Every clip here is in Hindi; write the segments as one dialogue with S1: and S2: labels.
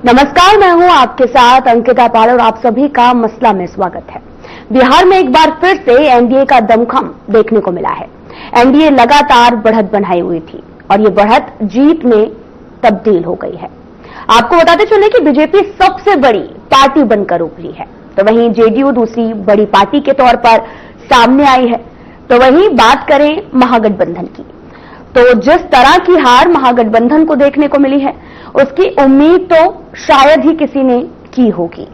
S1: नमस्कार, मैं हूं आपके साथ अंकिता पाल और आप सभी का मसला में स्वागत है। बिहार में एक बार फिर से एनडीए का दमखम देखने को मिला है। एनडीए लगातार बढ़त बनाई हुई थी और ये बढ़त जीत में तब्दील हो गई है। आपको बताते चले कि बीजेपी सबसे बड़ी पार्टी बनकर उभरी है, तो वहीं जेडीयू दूसरी बड़ी पार्टी के तौर पर सामने आई है। तो वहीं बात करें महागठबंधन की, तो जिस तरह की हार महागठबंधन को देखने को मिली है, उसकी उम्मीद तो शायद ही किसी ने की होगी।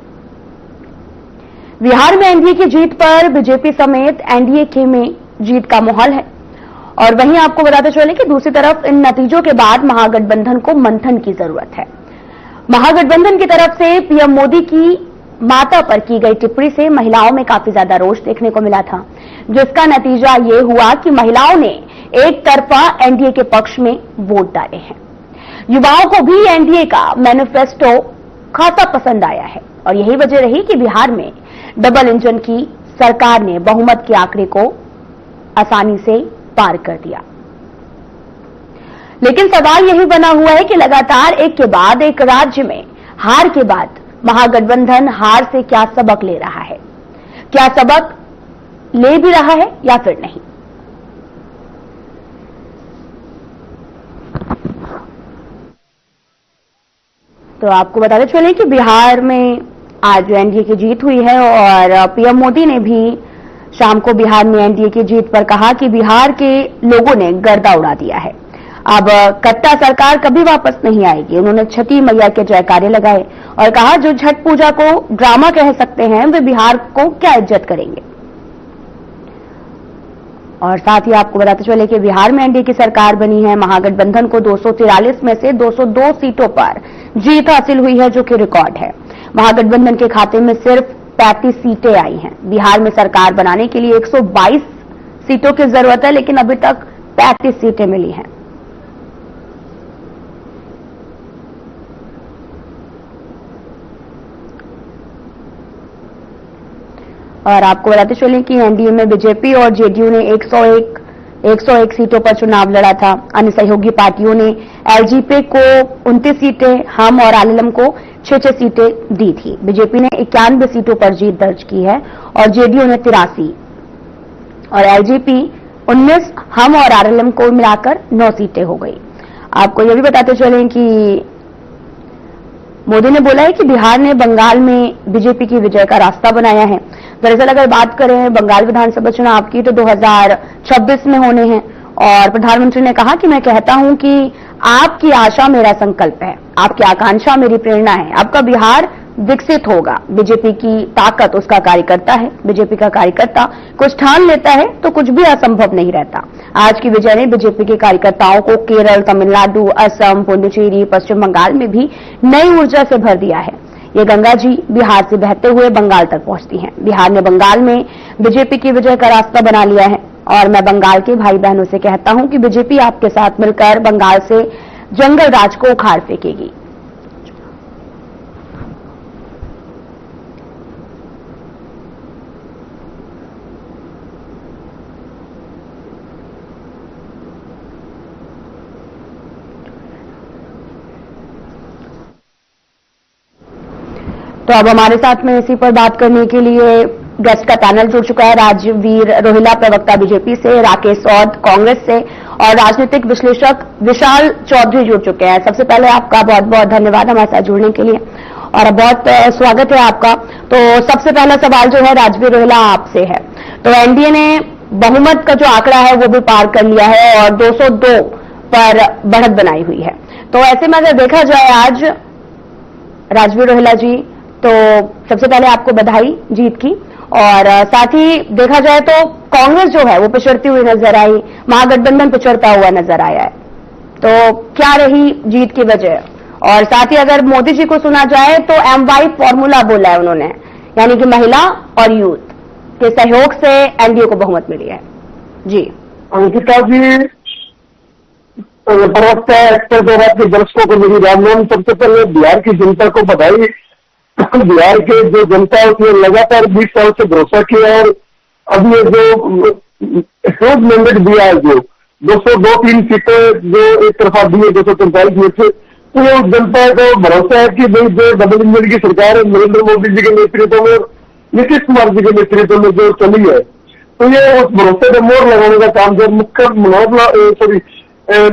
S1: बिहार में एनडीए की जीत पर बीजेपी समेत एनडीए के में जीत का माहौल है। और वहीं आपको बताते चले कि दूसरी तरफ इन नतीजों के बाद महागठबंधन को मंथन की जरूरत है। महागठबंधन की तरफ से पीएम मोदी की माता पर की गई टिप्पणी से महिलाओं में काफी ज्यादा रोष देखने को मिला था, जिसका नतीजा ये हुआ कि महिलाओं ने एक तरफा एनडीए के पक्ष में वोट डाले हैं। युवाओं को भी एनडीए का मैनिफेस्टो खासा पसंद आया है और यही वजह रही कि बिहार में डबल इंजन की सरकार ने बहुमत के आंकड़े को आसानी से पार कर दिया। लेकिन सवाल यही बना हुआ है कि लगातार एक के बाद एक राज्य में हार के बाद महागठबंधन हार से क्या सबक ले रहा है, क्या सबक ले भी रहा है या फिर नहीं। तो आपको बताते चले कि बिहार में आज एनडीए की जीत हुई है और पीएम मोदी ने भी शाम को बिहार में एनडीए की जीत पर कहा कि बिहार के लोगों ने गर्दा उड़ा दिया है, अब कट्टा सरकार कभी वापस नहीं आएगी। उन्होंने छठी मैया के जयकारे लगाए और कहा जो छठ पूजा को ड्रामा कह सकते हैं वे बिहार को क्या इज्जत करेंगे। और साथ ही आपको बताते चले कि बिहार में एनडीए की सरकार बनी है। महागठबंधन को 243 में से 202 सीटों पर जीत हासिल हुई है, जो कि रिकॉर्ड है। महागठबंधन के खाते में सिर्फ 35 सीटें आई हैं। बिहार में सरकार बनाने के लिए 122 सीटों की जरूरत है, लेकिन अभी तक 35 सीटें मिली हैं। और आपको बताते चलें कि एनडीए में बीजेपी और जेडीयू ने 101 सीटों पर चुनाव लड़ा था। अन्य सहयोगी पार्टियों ने एलजेपी को 29 सीटें, हम और आलम को 6 सीटें दी थी। बीजेपी ने 91 सीटों पर जीत दर्ज की है और जेडीयू ने 83 और एलजेपी 19, हम और आरएलएम को मिलाकर 9 सीटें हो गई। आपको यह भी बताते चलें कि मोदी ने बोला है कि बिहार ने बंगाल में बीजेपी की विजय का रास्ता बनाया है। दरअसल अगर बात करें बंगाल विधानसभा चुनाव की, तो 2026 में होने हैं और प्रधानमंत्री ने कहा कि मैं कहता हूं कि आपकी आशा मेरा संकल्प है, आपकी आकांक्षा मेरी प्रेरणा है। आपका बिहार विकसित होगा। बीजेपी की ताकत उसका कार्यकर्ता है। बीजेपी का कार्यकर्ता कुछ ठान लेता है तो कुछ भी असंभव नहीं रहता। आज की विजय ने बीजेपी के कार्यकर्ताओं को केरल, तमिलनाडु, असम, पुडुचेरी, पश्चिम बंगाल में भी नई ऊर्जा से भर दिया है। ये गंगा जी बिहार से बहते हुए बंगाल तक पहुंचती हैं। बिहार ने बंगाल में बीजेपी की विजय का रास्ता बना लिया है और मैं बंगाल के भाई बहनों से कहता हूं कि बीजेपी आपके साथ मिलकर बंगाल से जंगल राज को उखाड़ फेंकेगी। तो अब हमारे साथ में इसी पर बात करने के लिए गेस्ट का पैनल जुड़ चुका है। राजवीर रोहिला, प्रवक्ता बीजेपी से, राकेश सौद कांग्रेस से और राजनीतिक विश्लेषक विशाल चौधरी जुड़ चुके हैं। सबसे पहले आपका बहुत बहुत धन्यवाद हमारे साथ जुड़ने के लिए और बहुत स्वागत है आपका। तो सबसे पहला सवाल जो है राजवीर रोहिला आपसे है। तो एनडीए ने बहुमत का जो आंकड़ा है वो भी पार कर लिया है और 202 पर बढ़त बनाई हुई है। तो ऐसे में अगर देखा जाए आज राजवीर रोहिला जी, तो सबसे पहले आपको बधाई जीत की और साथ ही देखा जाए तो कांग्रेस जो है वो पिछड़ती हुई नजर आई, महागठबंधन पिछड़ता हुआ नजर आया है। तो क्या रही जीत की वजह? और साथ ही अगर मोदी जी को सुना जाए तो MY फॉर्मूला बोला है उन्होंने, यानी कि महिला और यूथ के सहयोग से एनडीए को बहुमत मिली है। जी
S2: अंकिता जी, प्रवक्ता एक्टर द्वारा के दर्शकों को मेरी राम राम। सबसे पहले बिहार की जनता को बधाई। बिहार के जो जनता है उसने लगातार 20 साल से भरोसा किया और अब ये जो ह्यूज मैंडेट दिया है, जो 202-3 सीटें जो एक तरफा दी है 243 में से, तो जनता को भरोसा है कि भाई जो डबल इंजन की सरकार है नरेंद्र मोदी जी के नेतृत्व में, नीतीश कुमार जी के नेतृत्व में जो चली है, तो ये उस भरोसे पे मोहर लगाने का काम जो मुख्य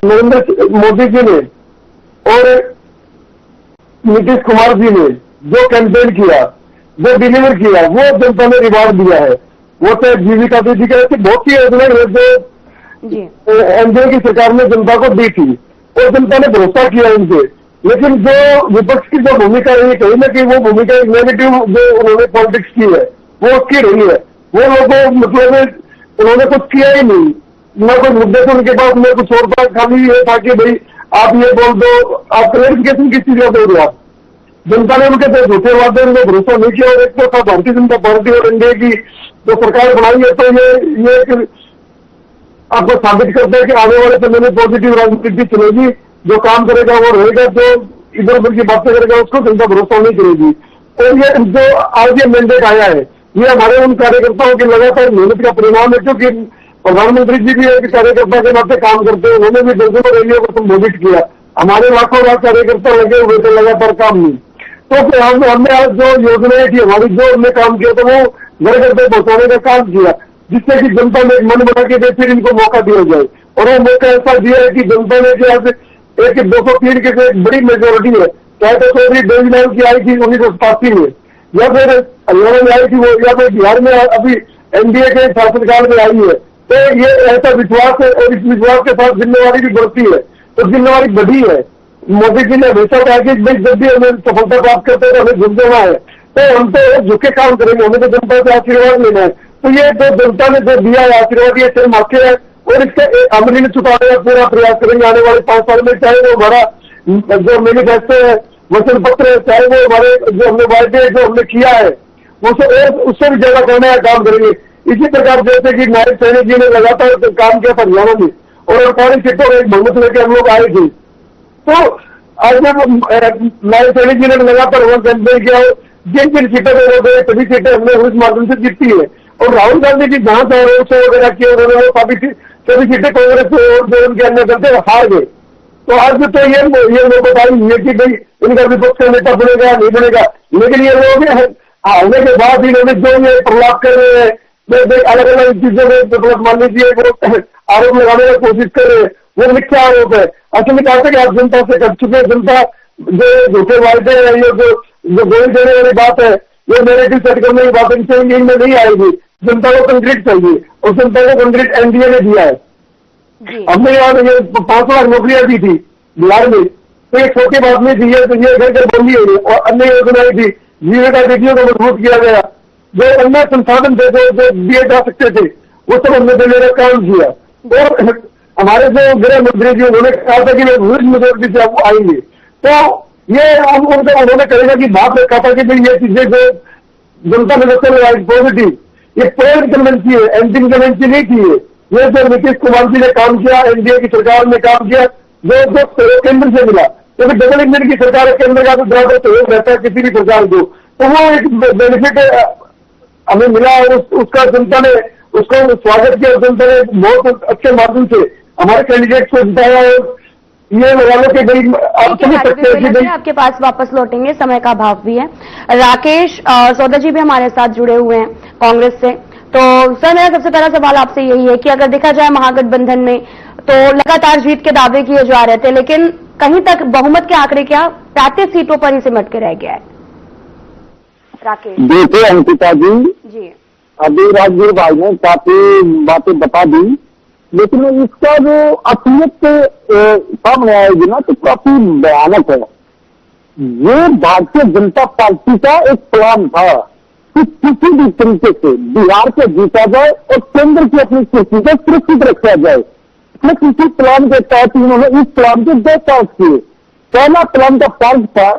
S2: नरेंद्र मोदी जी ने और नीतीश कुमार जी ने जो कैंपेन किया, जो डिलीवर किया, वो जनता ने रिवार्ड दिया है। वो चाहे जीविका दीदी का ऐसी बहुत सी योजनाएं है जो एनडीए की सरकार ने जनता को दी थी और जनता ने भरोसा किया उनसे। लेकिन जो विपक्ष की जो भूमिका रही, कहीं ना कहीं वो भूमिका नेगेटिव जो उन्होंने पॉलिटिक्स की है वो उसकी रही है। वो लोगों मतलब उन्होंने कुछ किया ही नहीं, न कोई मुद्दे थे उनके पास, न कुछ और था, खाली ये था कि भाई आप ये बोल दो, आप क्लेरिफिकेशन किस चीज का दे रहे आप। जनता ने उनके जो झूठे वादे उनको भरोसा नहीं किया और एक तो था भारतीय जनता पार्टी और एनडीए की जो सरकार बनाई है, तो ये आपको साबित करता है कि आने वाले समय में पॉजिटिव राजनीति चलेगी। जो काम करेगा वो रहेगा, जो इधर उधर की बातें करेगा उसको जनता भरोसा नहीं करेगी। और ये जो आज ये मैंडेट आया है, ये हमारे उन कार्यकर्ताओं की लगातार मेहनत का परिणाम है, क्योंकि प्रधानमंत्री जी भी एक कार्यकर्ता के नाते काम करते हैं। उन्होंने भी दर्जनों रैलियों को संबोधित किया, हमारे लाखों लाख कार्यकर्ता लगे हुए थे लगातार काम नहीं। तो हमने आज जो योजनाएं थी हमारी, जो हमने काम किया था वो घर घर पे पहुंचाने का काम किया, जिससे कि जनता ने एक मन बना के फिर इनको मौका दिया जाए। और वो मौका ऐसा दिया है कि जनता ने जो आज एक 203 के एक बड़ी मेजोरिटी है, चाहे तो चौधरी देवीलाल की आई थी 1987 में, या फिर हरियाणा में आई थी वो, या फिर बिहार में अभी एनडीए के शासनकाल में आई है। तो ये ऐसा विश्वास है और इस विश्वास के साथ जिम्मेवारी भी बढ़ती है, तो जिम्मेवारी बढ़ी है। मोदी जी ने हमेशा कहा कि जब भी हमें सफलता प्राप्त करते हैं तो हमें झुक जाना है, तो हम तो झुके काम करेंगे, हमें तो जनता से आशीर्वाद लेना है। तो ये जो जनता ने जो दिया है आशीर्वाद, ये सिर्फ माथे है और इसका अमली में छुपाने का पूरा प्रयास करेंगे आने वाले 5 साल में। चाहे वो हमारा जो मैनिफेस्टो है, वचन पत्र है, चाहे वो हमारे जो हमने वायदे जो हमने किया है उससे भी ज्यादा करने का काम करेंगे। इसी प्रकार जैसे कि नायब सैनिक जी ने लगातार काम किया था हरियाणा में और 48 सीटों में एक बहुमत लेकर हम लोग आए थे। तो आज जब नायब सैनिक जी ने लगातार वहां कैंपेन किया, जिन सीटों में वो गए सभी सीटें हमने उस माध्यम से जीती है। और राहुल गांधी जी जहां से रोड शो वगैरह किए उन्होंने वो सभी सीटें कांग्रेस और जो उनके अन्य दल थे हार गए। तो आज भी तो ये लोग बताई है कि भाई इनका विपक्ष का नेता बनेगा नहीं बनेगा, लेकिन ये लोग आने के बाद इन्होंने जो ये प्रलाप कर रहे हैं, अलग अलग चीजों में मतलब मान लीजिए वो आरोप लगाने की कोशिश कर रहे हैं, वो मिथ्या आरोप है। असल में कहा था कि आप जनता से कर चुके हैं, जनता जो झूठे वायदे हैं, ये जो गोली देने वाली बात है, ये नेगेटिव सेट करने की बात है, इनमें नहीं आएगी। जनता को कंक्रीट चाहिए और जनता को कंक्रीट एनडीए ने दिया है। हमने यहाँ ये 5 लाख नौकरियां दी थी बिहार में, तो एक छोटी बात नहीं थी, तो ये घर घर बंदी है और अन्य योजनाएं थी, जीविका दीदियों को मजबूत किया गया, जो अन्य संसाधन थे जो दिए जा सकते थे वो सब हमने देने का काम किया। और हमारे जो गृह मंत्री जी उन्होंने कहा था कि ह्यूज मेजोरिटी से आप आएंगे, तो ये उन्होंने कहेगा कि बात रखा था कि भाई ये चीजें जो जनता में नजर पॉजिटिव, ये प्रेम कन्वेंसी है, एंटी कन्वेंसी नहीं थी। ये जो नीतीश कुमार जी ने काम किया, एनडीए की सरकार ने काम किया, जो केंद्र से मिला, क्योंकि डबल इंजन की सरकार है, केंद्र का तो ज्यादा सहयोग रहता है किसी भी सरकार को, तो वो एक बेनिफिट हमें मिला और उसका जनता ने उसको स्वागत किया। जनता ने बहुत अच्छे माध्यम से हमारे कैंडिडेट को जिताया और ये वालों के भाई आप समझ सकते हैं कि भाई
S1: आपके पास वापस लौटेंगे, समय का अभाव भी है। राकेश सौदा जी भी हमारे साथ जुड़े हुए हैं कांग्रेस से। तो सर मेरा सबसे पहला सवाल आपसे यही है कि अगर देखा जाए महागठबंधन में तो लगातार जीत के दावे किए जा रहे थे, लेकिन कहीं तक बहुमत के आंकड़े क्या 35 सीटों पर ही सिमट के रह गया है। राकेश
S2: देखिए अंकिता जी, अभी राजवीर भाई ने काफी बातें बता दी, लेकिन इसका जो असलियत सामने आएगी ना तो काफी भयानक है। ये भारतीय जनता पार्टी का एक प्लान था कि किसी भी तरीके से बिहार को जीता जाए और केंद्र की अपनी कुर्सी को सुरक्षित रखा जाए। लेकिन इसी प्लान के तहत उन्होंने इस प्लान के 2 पार्ट किए। पहला प्लान का पार्ट था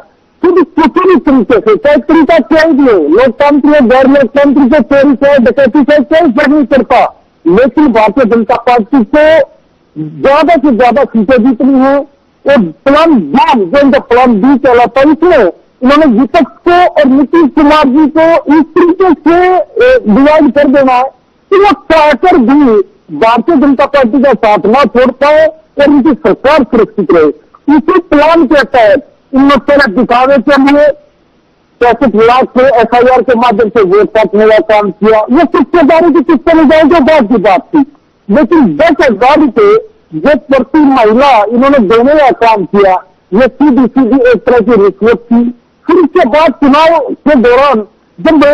S2: कि किसी भी तरीके से, चाहे तरीका क्या ही हो, लोकतांत्रिक गैर लोकतांत्रिक चोरी से डकैती से कोई फर्क नहीं पड़ता, लेकिन भारतीय जनता पार्टी को ज्यादा से ज्यादा सीटें जीतनी है। और प्लान बी जो उनका प्लान बी कहलाता है, इसमें उन्होंने विपक्ष को और नीतीश कुमार जी को इस तरीके से डिवाइड कर देना है कि वो चाहकर भी भारतीय जनता पार्टी का साथ न छोड़ पाए और उनकी सरकार सुरक्षित रहे। इसी प्लान के तहत इन मसले दिखावे के लिए 65 लाख से FIR के माध्यम से वोट काटने का काम किया। ये हिस्सेदारी की किससे नहीं जाएगी बात की बात थी, लेकिन 10,000 रुपये जो प्रति महिला इन्होंने देने का काम किया, ये सीधी सीधी एक तरह की रिश्वत थी। फिर इसके बाद चुनाव के दौरान जब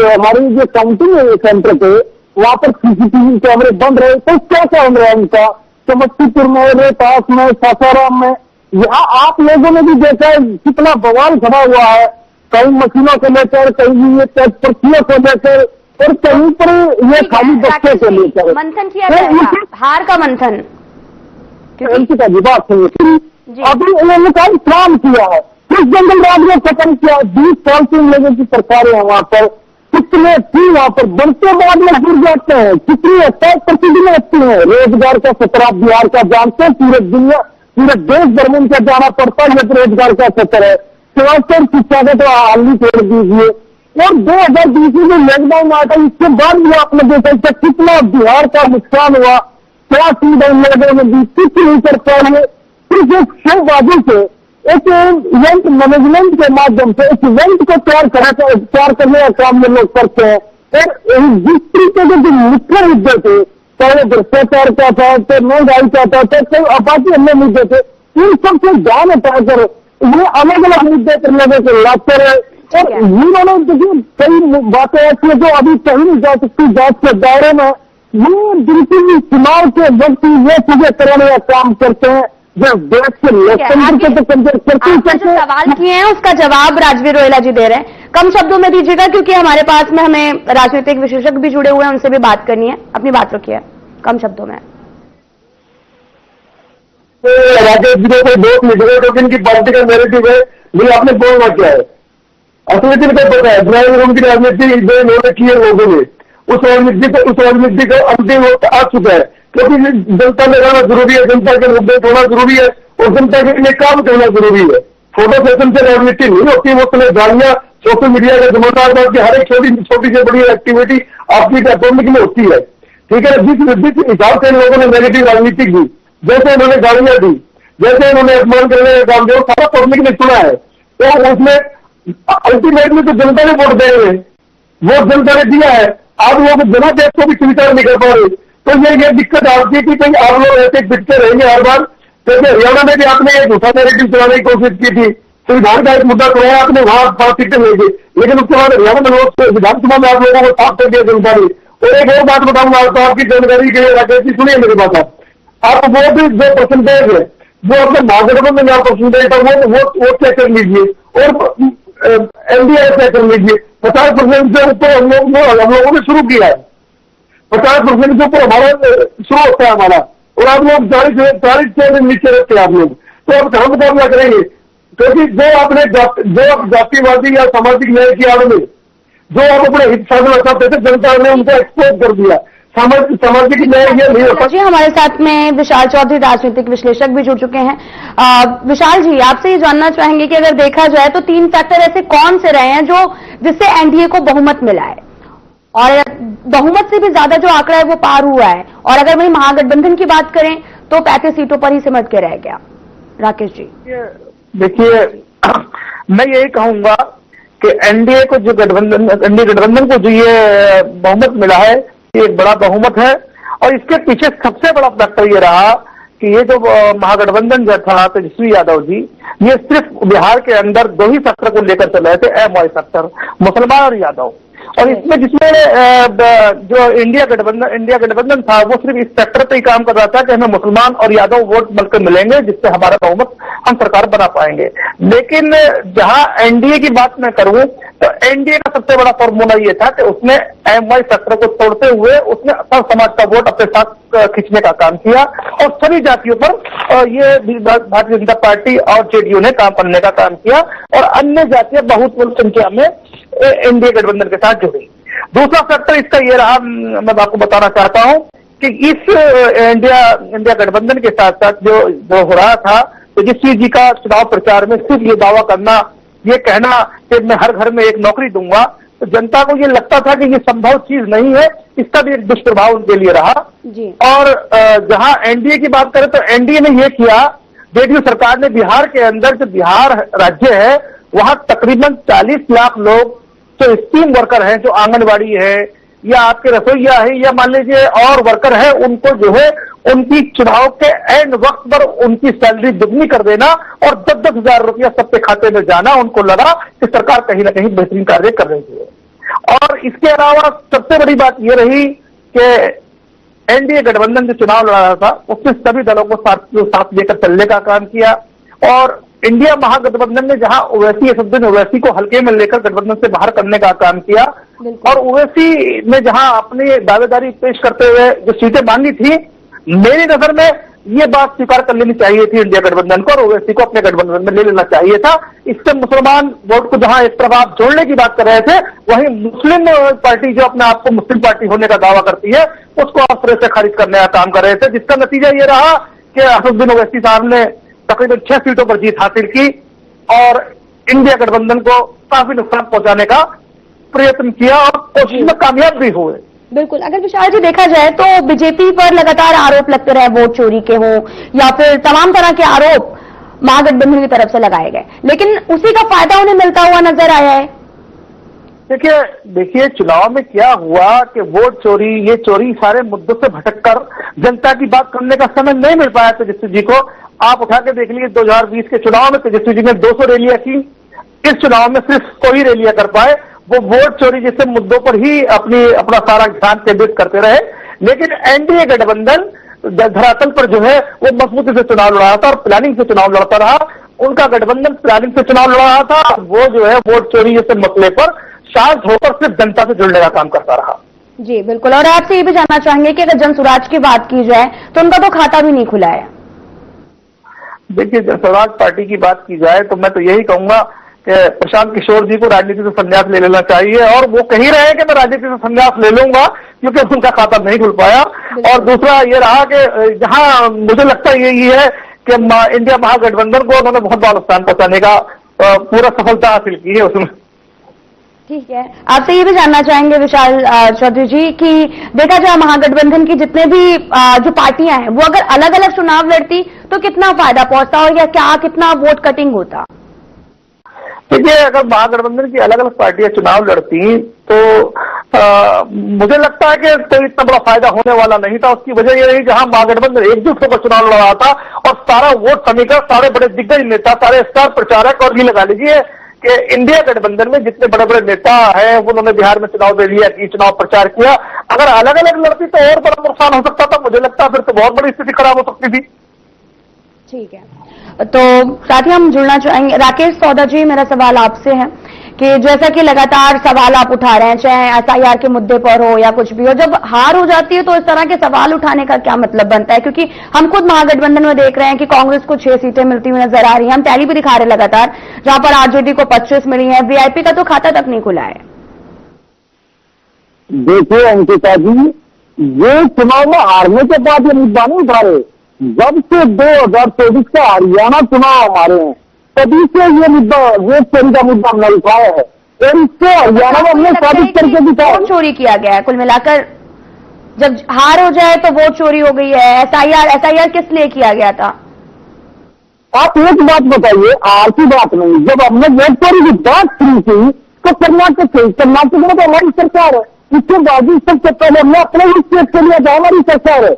S2: हमारी जो काउंटिंग सेंटर पे वहां पर CCTV कैमरे बंद रहे तो क्या क्या बन रहा है उनका, समस्तीपुर में, रोहतास में, सासाराम में, यहाँ आप लोगों ने भी देखा है कितना बवाल खड़ा हुआ है, कहीं मशीनों को लेकर, कहीं ये पर्चियों को लेकर और कहीं पर ये खाली बच्चे को लेकर
S1: मंथन किया जाएगा, हार का मंथन
S2: का विवाद है। अभी उन्होंने कहा काम किया है, कुछ जंगल राज ने खत्म किया, 20 साल से इन लोगों की सरकारें हैं वहां पर, कितने थी वहां पर बढ़ते बाद में गिर जाते हैं, कितनी अच्छा प्रतिदिन होती है। रोजगार का खतरा बिहार का जानते हैं, पूरे दुनिया पूरे देश भर में इनका जाना पड़ता है, ये रोजगार का खतरा है। स्वास्थ्य और शिक्षा को तो हाल ही छोड़ दीजिए। और 2020 में जो लॉकडाउन आया था इसके बाद भी आपने देखा कितना बिहार का नुकसान हुआ, क्या सुविधा इन लोगों ने दी, कुछ नहीं कर पाए। सिर्फ एक शोबाजी से एक इवेंट मैनेजमेंट के माध्यम से इस इवेंट को तैयार करने का काम ये लोग करते हैं। और जिस तरीके के जो मुख्य मुद्दे थे, चाहे भ्रष्टाचार का था, चाहे महंगाई का था, चाहे बाकी अन्य मुद्दे थे, इन सबसे ध्यान हटाकर ये अलग अलग मुद्दे पर लोगों को लाते रहे। और इन्होंने देखिए कई बातें ऐसी है जो अभी कहीं नहीं जा सकती जांच के दायरे में, ये बिल्कुल चुनाव के वक्त ये चीजें कराने का काम करते हैं जो देश के लोकतंत्र को कमजोर करते हैं।
S1: सवाल किए हैं उसका जवाब राजवीर रोहिला जी दे रहे हैं, कम शब्दों में दीजिएगा क्योंकि हमारे पास में हमें राजनीतिक विशेषज्ञ भी जुड़े हुए हैं, उनसे भी बात करनी है, अपनी बात रखिए कम शब्दों में।
S2: राकेश जी को बहुत लीडर तो इनकी पार्टी का नेरेटिव है, भाई आपने बोलना क्या है, असलियत इनको पता है। ड्राइंग रूम की राजनीति जो इन्होंने की है लोगों ने, उस राजनीति का अंतिम वक्त आ चुका है, क्योंकि जनता में रहना जरूरी है, जनता के मुद्दे उठाना जरूरी है और जनता के लिए काम करना जरूरी है। फोटो सेशन से राजनीति नहीं होती, वो तुम्हें गालियां सोशल मीडिया का जमाना आता है कि हर एक छोटी से बड़ी एक्टिविटी आपकी पब्लिक में होती है, ठीक है। जिस हिसाब से इन लोगों ने नेगेटिव राजनीति की, जैसे उन्होंने गालियां दी, जैसे उन्होंने अपमान करने का काम किया, सारा पब्लिक ने सुना है। तो उसमें अल्टीमेटली तो जनता ने वोट दे रहे हैं, वोट जनता ने दिया है, आप लोग बिना देश को भी स्वीकार नहीं कर पा रहे। तो ये दिक्कत आती है कि कहीं आप लोग ऐसे पिटते रहेंगे हर बार। क्योंकि हरियाणा में भी आपने एक झूठा नैरेटिव चलाने की कोशिश की थी, संविधान का एक मुद्दा कराया आपने, वहां 5 सीटें ले गई, लेकिन उसके बाद हरियाणा में विधानसभा में आप लोगों को साफ कर दिया जनता ने। और एक और बात बताऊंगा आपको, आपकी जानकारी के लिए राकेश जी सुनिए मेरी बात। आप वो भी जो परसेंटेज है वो अपने महागठबंधन में परसेंटेज था वो चेक कर लीजिए और NDA चेक कर लीजिए। 50% से ऊपर हम लोगों ने शुरू किया है, 50% से ऊपर हमारा शुरू होता है हमारा, और आप लोग 40 से नीचे रहते हैं आप लोग। तो अब कहां मुकाबला करेंगे, क्योंकि जो आप जातिवादी या सामाजिक न्याय की आड़ में जो आप अपने हित साधना चाहते थे, जनता ने उनको एक्सपोज कर दिया। सामाजिक न्याय ये नहीं होता
S1: जी। हमारे साथ में विशाल चौधरी राजनीतिक विश्लेषक भी जुड़ चुके हैं। विशाल जी, आपसे ये जानना चाहेंगे कि अगर देखा जाए तो 3 फैक्टर ऐसे कौन से रहे हैं जिससे NDA को बहुमत मिला है, और बहुमत से भी ज्यादा जो आंकड़ा है वो पार हुआ है, और अगर वही महागठबंधन की बात करें तो 35 सीटों पर ही सिमट के रह गया। राकेश जी
S3: देखिए, मैं यही कहूंगा कि एनडीए गठबंधन को जो ये बहुमत मिला है, ये एक बड़ा बहुमत है। और इसके पीछे सबसे बड़ा फैक्टर ये रहा कि ये जो महागठबंधन जो था तेजस्वी यादव जी, ये सिर्फ बिहार के अंदर 2 ही सेक्टर को लेकर चल रहे थे, एमवाई सेक्टर, मुसलमान और यादव। और इसमें जिसमें जो इंडिया गठबंधन था वो सिर्फ इस सेक्टर पे ही काम कर रहा था कि हमें मुसलमान और यादव वोट मिलकर मिलेंगे, जिससे हमारा बहुमत हम सरकार बना पाएंगे। लेकिन जहां एनडीए की बात मैं करूं तो एनडीए का सबसे बड़ा फॉर्मूला ये था कि उसने एमवाई सेक्टर को तोड़ते हुए उसने सब समाज का वोट अपने साथ खींचने का काम किया, और सभी जातियों पर ये भारतीय जनता पार्टी और जेडीयू ने काम करने का काम किया, और अन्य जातियां बहुत संख्या में एनडीए गठबंधन के साथ जुड़ी। दूसरा फैक्टर इसका ये रहा, मैं आपको बताना चाहता हूं कि इस इंडिया गठबंधन के साथ साथ जो हो रहा था, तेजस्वी जी का चुनाव प्रचार में सिर्फ ये दावा करना, ये कहना कि मैं हर घर में एक नौकरी दूंगा, तो जनता को ये लगता था कि ये संभव चीज नहीं है। इसका भी एक दुष्प्रभाव उनके लिए रहा जी। और जहां एनडीए की बात करें तो एनडीए ने ये किया जेडीयू सरकार ने बिहार के अंदर, जो बिहार राज्य है, वहां तकरीबन 40 लाख लोग जो स्कीम वर्कर हैं, जो आंगनबाड़ी है या आपके रसोईया है या मान लीजिए और वर्कर है, उनको जो है उनकी चुनाव के एंड वक्त पर उनकी सैलरी दुगनी कर देना और 10-10 हजार रुपया सबके खाते में जाना, उनको लगा कि सरकार कहीं ना कहीं बेहतरीन कार्य कर रही है। और इसके अलावा सबसे बड़ी बात यह रही कि एनडीए गठबंधन जो चुनाव लड़ा रहा था, उसने सभी दलों को साथ लेकर चलने का काम किया और इंडिया महागठबंधन ने जहां ओवैसी असदुद्दीन ओवैसी को हल्के में लेकर गठबंधन से बाहर करने का काम किया और ओवैसी ने जहां अपनी दावेदारी पेश करते हुए जो सीटें मांगी थी, मेरी नजर में ये बात स्वीकार कर लेनी चाहिए थी इंडिया गठबंधन को और ओवैसी को अपने गठबंधन में ले लेना चाहिए था। इससे मुसलमान वोट को जहां एक तरफ आप जोड़ने की बात कर रहे थे, वहीं मुस्लिम पार्टी जो अपने आप को मुस्लिम पार्टी होने का दावा करती है, उसको आप तरह से खारिज करने का काम कर रहे थे, जिसका नतीजा ये रहा कि असदुद्दीन ओवैसी साहब ने तकरीबन 6 सीटों पर जीत हासिल की और इंडिया गठबंधन को काफी नुकसान पहुंचाने का प्रयत्न किया और कोशिश में कामयाब भी हुए।
S1: बिल्कुल, अगर विशाल जी देखा जाए तो बीजेपी पर लगातार आरोप लगते रहे, वोट चोरी के हों या फिर तमाम तरह के आरोप महागठबंधन की तरफ से लगाए गए, लेकिन उसी का फायदा उन्हें मिलता हुआ नजर आया है।
S3: देखिए चुनाव में क्या हुआ कि वोट चोरी, ये चोरी सारे मुद्दों से भटककर जनता की बात करने का समय नहीं मिल पाया तेजस्वी जी को। आप उठा के देख लीजिए 2020 के चुनाव में तेजस्वी जी ने 200 रैलियां की, इस चुनाव में सिर्फ 100 ही रैलियां कर पाए। वो वोट चोरी जैसे मुद्दों पर ही अपना सारा ध्यान केंद्रित करते रहे, लेकिन एनडीए गठबंधन धरातल पर जो है वो मजबूती से चुनाव लड़ा था और प्लानिंग से चुनाव लड़ता रहा। उनका गठबंधन प्लानिंग से चुनाव लड़ा रहा था, वो जो है वोट चोरी जैसे मसले पर शांत होकर सिर्फ जनता से जुड़ने का काम करता रहा।
S1: जी बिल्कुल, और आपसे ये भी जानना चाहेंगे कि अगर जनसुराज की बात की जाए तो उनका तो खाता भी नहीं खुला है।
S3: देखिए जनसुराज पार्टी की बात की जाए तो मैं तो यही कहूंगा कि प्रशांत किशोर जी को राजनीति से संन्यास ले लेना चाहिए और वो कह रहे हैं कि मैं राजनीति से संन्यास ले लूंगा क्योंकि उनका खाता नहीं खुल पाया। और दूसरा ये रहा कि जहां मुझे लगता यही है कि इंडिया महागठबंधन को उन्होंने बहुत बड़ा नुकसान पहुंचाने का पूरा सफलता हासिल की है उसमें।
S1: ठीक है, आपसे ये भी जानना चाहेंगे विशाल चौधरी जी कि देखा जाए महागठबंधन की जितने भी जो पार्टियां हैं वो अगर अलग अलग चुनाव लड़ती तो कितना फायदा पहुंचता और या क्या कितना वोट कटिंग होता?
S3: देखिए अगर महागठबंधन की अलग अलग पार्टियां चुनाव लड़ती तो मुझे लगता है कि कोई इतना बड़ा फायदा होने वाला नहीं था। उसकी वजह यह रही जहां महागठबंधन एकजुट होकर चुनाव लड़ रहा था और सारा वोट समीकरण, सारे बड़े दिग्गज नेता, सारे स्टार प्रचारक और भी लगा लीजिए कि इंडिया गठबंधन में जितने बड़े बड़े नेता हैं उन्होंने बिहार में चुनाव दे लिया, चुनाव प्रचार किया। अगर अलग अलग लड़ती तो और बड़ा नुकसान हो सकता था, मुझे लगता फिर तो बहुत बड़ी स्थिति खराब हो सकती थी।
S1: ठीक है, तो साथ ही हम जुड़ना चाहेंगे राकेश सौदा जी, मेरा सवाल आपसे है कि जैसा कि लगातार सवाल आप उठा रहे हैं, चाहे एसआईआर के मुद्दे पर हो या कुछ भी हो, जब हार हो जाती है तो इस तरह के सवाल उठाने का क्या मतलब बनता है? क्योंकि हम खुद महागठबंधन में देख रहे हैं कि कांग्रेस को 6 सीटें मिलती हुई नजर आ रही हैं, हम टैली भी दिखा रहे लगातार, जहां पर आरजेडी को 25 मिली है, वीआईपी का तो खाता तक नहीं खुला है।
S2: देखिए अंकिता जी, ये चुनाव में हारने के बाद ये मुद्दा नहीं उठा रहे, जब से 2024 का हरियाणा चुनाव हमारे हैं तभी से ये मुद्दा वोट चोरी का मुद्दा हमने उठाया है और इससे हरियाणा में हमने साबित करके दिखाया।
S1: वोट चोरी किया गया है, कुल मिलाकर जब हार हो जाए तो वोट चोरी हो गई है। एसआईआर किस लिए किया गया था?
S2: आप एक बात बताइए, आर की बात नहीं, जब हमने वोट चोरी की बात शुरू की तो कर्नाटक में तो हमारी सरकार है, इसके बावजूद सबसे पहले हमने अपने ही स्टेट के लिए हमारी सरकार है।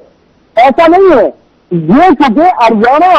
S2: ऐसा नहीं है, ये सभी हरियाणा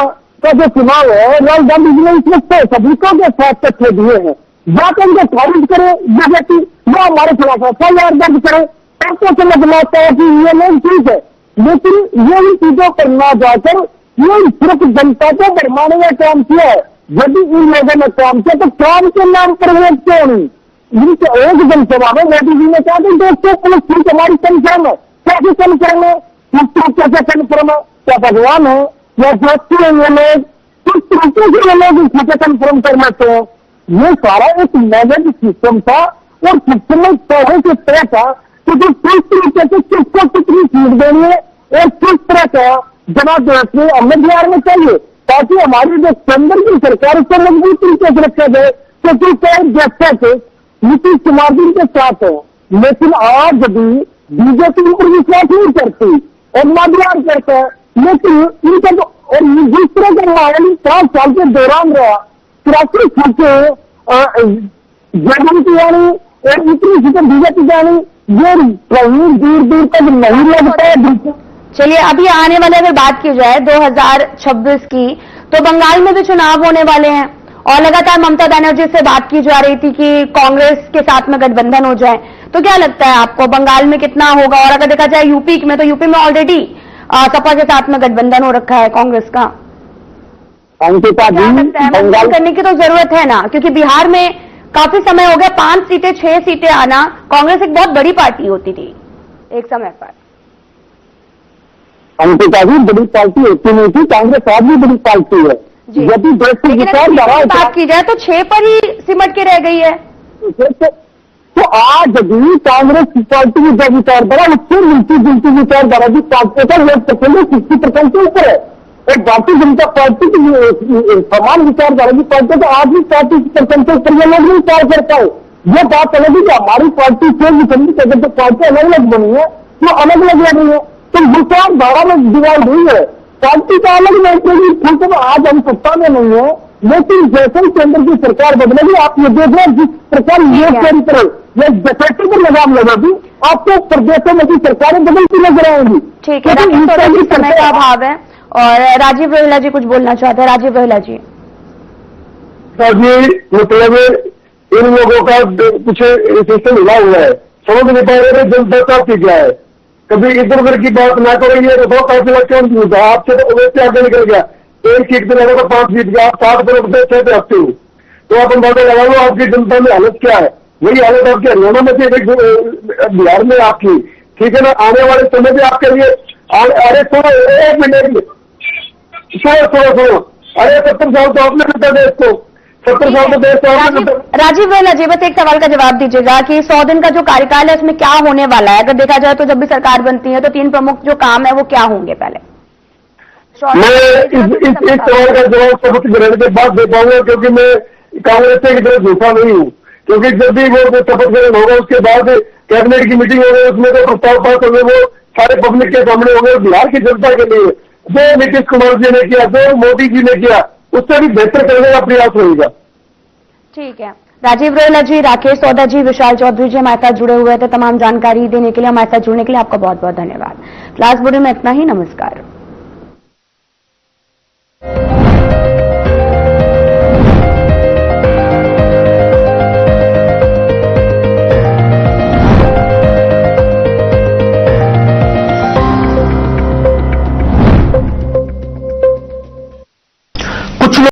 S2: का जो चुनाव है राहुल गांधी जी ने इसमें सबूतों के साथ तथ्य दिए हैं, जाकर उनको खारिज करे ये व्यक्ति, वो हमारे खिलाफ एफआईआर दर्ज करे, आपको समझ में आता है कि ये नहीं ठीक है, लेकिन ये इन चीजों पर न जाकर ये सिर्फ जनता को भरमाने का काम किया है। यदि इन लोगों ने काम किया तो काम के नाम पर वोट क्यों नहीं? इनके एक जनसभा में मोदी जी ने कहा कि दोस्तों पुलिस ठीक हमारी कन्फर्म है, कैसे कन्फर्म है, कैसे कन्फर्म है, क्या भगवान है या व्यक्ति है, ये लोग किस तरीके से ये लोग इसे कन्फर्म कर लेते हैं? ये सारा एक मैनेज सिस्टम था और सिस्टम में पहले से तय था कि जो किस तरीके से किसको कितनी सीट देनी है और किस तरह का जनाब देश हमने बिहार में चाहिए ताकि हमारी जो केंद्र की सरकार उसको मजबूत तरीके से रखा जाए। क्योंकि कई जैसे थे नीतीश कुमार जी के साथ है, लेकिन आज भी बीजेपी पर विश्वास नहीं करती और ना बिहार करता है लेकिन इनका जो और जिस तरह का माहौल 5 साल के दौरान रहा, सुरक्षित खाते जयमंती यानी इतनी सीटें बीजेपी जानी, ये कहीं दूर दूर तक नहीं लगता है।
S1: चलिए, अभी आने वाले अगर बात की जाए 2026 की, तो बंगाल में भी चुनाव होने वाले हैं और लगातार ममता बनर्जी से बात की जा रही थी कि कांग्रेस के साथ में गठबंधन हो जाए। तो क्या लगता है आपको बंगाल में कितना होगा? और अगर देखा जाए यूपी में, तो यूपी में ऑलरेडी सपा के साथ में गठबंधन हो रखा है कांग्रेस का।
S2: अंकिता जी,
S1: बंगाल करने की तो जरूरत है ना, क्योंकि बिहार में काफी समय हो गया 5 सीटें 6 सीटें आना, कांग्रेस एक बहुत बड़ी पार्टी होती थी एक समय पर।
S2: अंकिता जी, बड़ी पार्टी होती नहीं थी, कांग्रेस आज भी बड़ी पार्टी है। यदि देश की विचारधारा
S1: बात की जाए तो 6 पर ही सिमट के रह गई है।
S2: तो आज भी कांग्रेस पार्टी की जो विचारधारा, उससे मिलती जुलती विचारधारा की पार्टियों का वोट परसेंटेज 60% से ऊपर है। और भारतीय जनता पार्टी की समान विचारधारा की पार्टी तो आज भी 40% से ऊपर लोग नहीं विचार करता है। ये बात अलग है कि हमारी पार्टी से विसंगत अगर जो पार्टी अलग अलग बनी है, वो अलग अलग लग रही है, तो विचारधारा में डिवाइड हुई है। पार्टी का अलग नहीं, तो आज हम सत्ता में नहीं है, लेकिन जैसे केंद्र की सरकार बदलेगी, आप ये देख रहे हैं जिस प्रकार ये डिफेक्टिव पर लगाम लगेगी, आपको प्रदेशों में की सरकारें बदलती नजर आएंगी।
S1: ठीक है, समय का अभाव है। और राजीव रोहिला जी कुछ बोलना चाहते हैं। राजीव रोहिला जी।
S2: मतलब इन लोगों का कुछ सिस्टम हिला हुआ है, समझ नहीं पा रहे जनता का क्या है। कभी इधर उधर की बात ना करेंगे तो बहुत फैसला क्यों नहीं होता? आपसे तो वैसे आगे निकल गया, एक सीट पे लगा तो 5 सीट गया, आप 60 पर 6 पे रखते हो, तो आप अंदाजा लगा लो आपकी जनता में हालत क्या है। वही हालत आपके हरियाणा में थी, बिहार में आपकी, ठीक है ना। आने वाले समय में आपके लिए अरे सुनो, 1 मिनट सुनो, अरे 70 साल तो आपने बिता देश को, 70 साल तो देश को आपने।
S1: राजीव रोहिला जी, बस एक सवाल का जवाब दीजिएगा कि 100 दिन का जो कार्यकाल है उसमें क्या होने वाला है? अगर देखा जाए तो जब भी सरकार बनती है तो 3 प्रमुख जो काम है वो क्या होंगे? पहले
S2: मैं इस सवाल का जवाब शपथ ग्रहण के बाद दे पाऊंगा, क्योंकि मैं कांग्रेस से की तरफ झूठा नहीं हूँ। क्योंकि जब भी वो शपथ ग्रहण होगा उसके बाद कैबिनेट की मीटिंग होगी, उसमें तो प्रस्ताव पास होंगे, वो सारे पब्लिक के सामने होंगे। बिहार की जनता के लिए जो नीतीश कुमार जी ने किया, जो मोदी जी ने किया, उससे भी बेहतर करने का प्रयास रहेगा।
S1: ठीक है। राजीव रोहिला जी, राकेश सौदा जी, विशाल चौधरी जी हमारे साथ जुड़े हुए थे। तमाम जानकारी देने के लिए, हमारे साथ जुड़ने के लिए आपका बहुत बहुत धन्यवाद। क्लास बुलेटिन में इतना ही। नमस्कार।